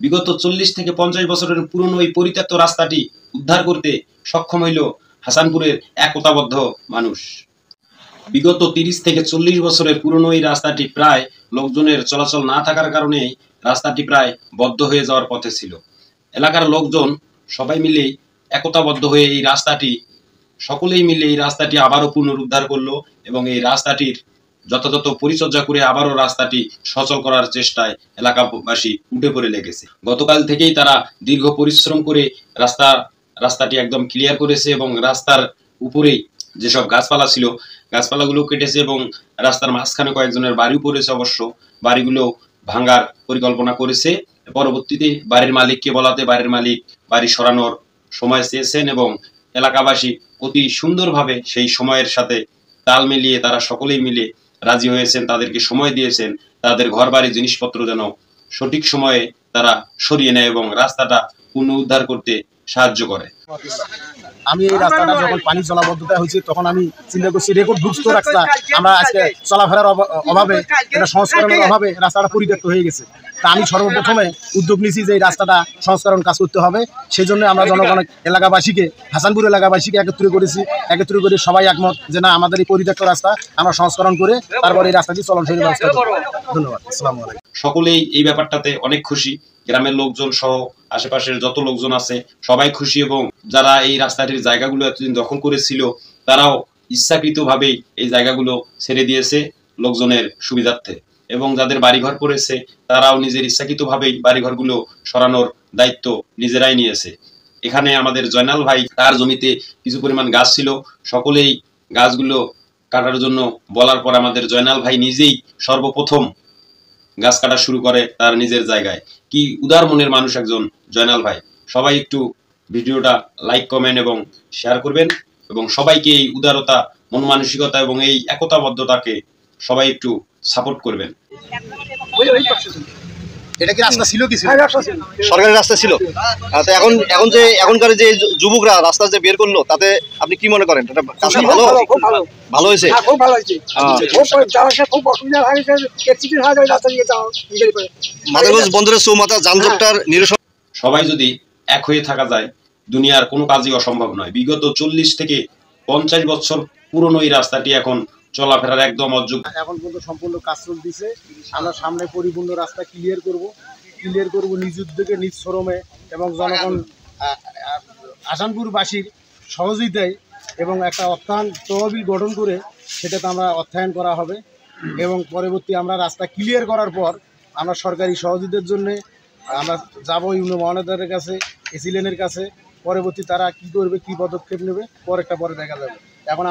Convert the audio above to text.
বিগত 40 থেকে 50 বছরের পুরনো এই পরিত্যক্ত রাস্তাটি উদ্ধার করতে সক্ষম হইল হাসানপুরের একতাবদ্ধ মানুষ। বিগত 30 থেকে 40 বছরের পুরনো এই রাস্তাটি প্রায় লোকজনের চলাচল না থাকার কারণে রাস্তাটি প্রায় বদ্ধ হয়ে যাওয়ার পথে ছিল। এলাকার লোকজন সবাই মিলে একতাবদ্ধ হয়ে এই রাস্তাটি সকলেই মিলে এই রাস্তাটি আবারও পুনরুদ্ধার করলো এবং এই রাস্তাটির যথাযথ পরিচর্যা করে আবারও রাস্তাটি সচল করার চেষ্টায় এলাকাবাসী উঠে পড়ে লেগেছে। গতকাল থেকেই তারা দীর্ঘ পরিশ্রম করে রাস্তাটি একদম ক্লিয়ার করেছে এবং রাস্তার উপরেই যেসব গাছপালা ছিল গাছপালাগুলো কেটেছে এবং রাস্তার মাঝখানে কয়েকজনের বাড়িও পড়েছে। অবশ্য বাড়িগুলো ভাঙার পরিকল্পনা করেছে। পরবর্তীতে বাড়ির মালিককে বলাতে বাড়ির মালিক বাড়ি সরানোর সময় চেয়েছেন এবং এলাকাবাসী অতি সুন্দরভাবে সেই সময়ের সাথে তাল মিলিয়ে তারা সকলেই মিলে রাজি হয়েছেন, তাদেরকে সময় দিয়েছেন তাদের ঘর বাড়ি জিনিসপত্র যেন সঠিক সময়ে তারা সরিয়ে নেয় এবং রাস্তাটা পুনরুদ্ধার করতে সাহায্য করে। আমি এই রাস্তাটা যখন পানি জলাবদ্ধতা হয়েছে তখন আমি চিন্তা করছি রেকর্ড বুঝত রাস্তা আমরা আজকে চলাফেরার অভাবে এটা সংস্করণের অভাবে রাস্তাটা পরিত্যক্ত হয়ে গেছে। তা আমি সর্বপ্রথমে উদ্যোগ নিয়েছি যে এই রাস্তাটা সংস্করণ কাজ করতে হবে। সেই জন্য আমরা জনগণ এলাকাবাসীকে হাসানপুর এলাকাবাসীকে একত্র করে সবাই একমত যে না আমাদের এই পরিত্যক্ত রাস্তা আমরা সংস্করণ করে তারপর এই রাস্তাটি চলাচলের ব্যবস্থা করব। ধন্যবাদ। আসসালামু আলাইকুম। সকলেই এই ব্যাপারটাতে অনেক খুশি, গ্রামের লোকজন সহ আশেপাশের যত লোকজন আছে সবাই খুশি এবং যারা এই রাস্তাটির জায়গাগুলো এতদিন দখল করেছিল তারাও ইচ্ছাকৃতভাবেই এই জায়গাগুলো ছেড়ে দিয়েছে লোকজনের সুবিধার্থে এবং যাদের বাড়িঘর পড়েছে তারাও নিজের ইচ্ছাকৃতভাবেই বাড়িঘরগুলো সরানোর দায়িত্ব নিজেরাই নিয়েছে। এখানে আমাদের জয়নাল ভাই তার জমিতে কিছু পরিমাণ গাছ ছিল, সকলেই গাছগুলো কাটার জন্য বলার পর আমাদের জয়নাল ভাই নিজেই সর্বপ্রথম গাছ কাটা শুরু করে তার নিজের জায়গায়। কি উদার মনের মানুষ একজন জয়নাল ভাই। সবাই একটু ভিডিওটা লাইক কমেন্ট এবং শেয়ার করবেন এবং সবাইকে এই উদারতা মন মানসিকতা এবং এই একতাবদ্ধতাকে সবাই একটু সাপোর্ট করবেন। এটা কি রাস্তা ছিল? কি সরকারি রাস্তা ছিল। তো এখন যে এখনকার যে যুবকরা রাস্তা যে বের করলো তাতে আপনি কি মনে করেন? এটা কাজটা ভালো হয়েছে? মাদারগঞ্জ বন্দরের চৌমাথা যানজটটার নিরসন। সবাই যদি এক হয়ে থাকা যায় দুনিয়ার কোনো কাজই অসম্ভব নয়। বিগত 40 থেকে 50 বছর পুরনো এই রাস্তাটি এখন চলাফেরার একদম অযোগ্য। এখন পর্যন্ত সম্পূর্ণ কাজ চলতেছে। আমরা সামনে পরিপূর্ণ রাস্তা ক্লিয়ার করব নিজ উদ্যোগে নিজ শ্রমে এবং জনগণ হাসানপুরবাসীর সহযোগিতায় এবং একটা অর্থায়ন তহবিল গঠন করে সেটাতে আমরা অর্থায়ন করা হবে এবং পরবর্তী আমরা রাস্তা ক্লিয়ার করার পর আমরা সরকারি সহযোগিতার জন্য আমরা যাব ইউনিয়ন মহানেতাদের কাছে, এসিলেনের কাছে। পরবর্তী তারা কি করবে, কি পদক্ষেপ নেবে পরে দেখা যাবে। এখন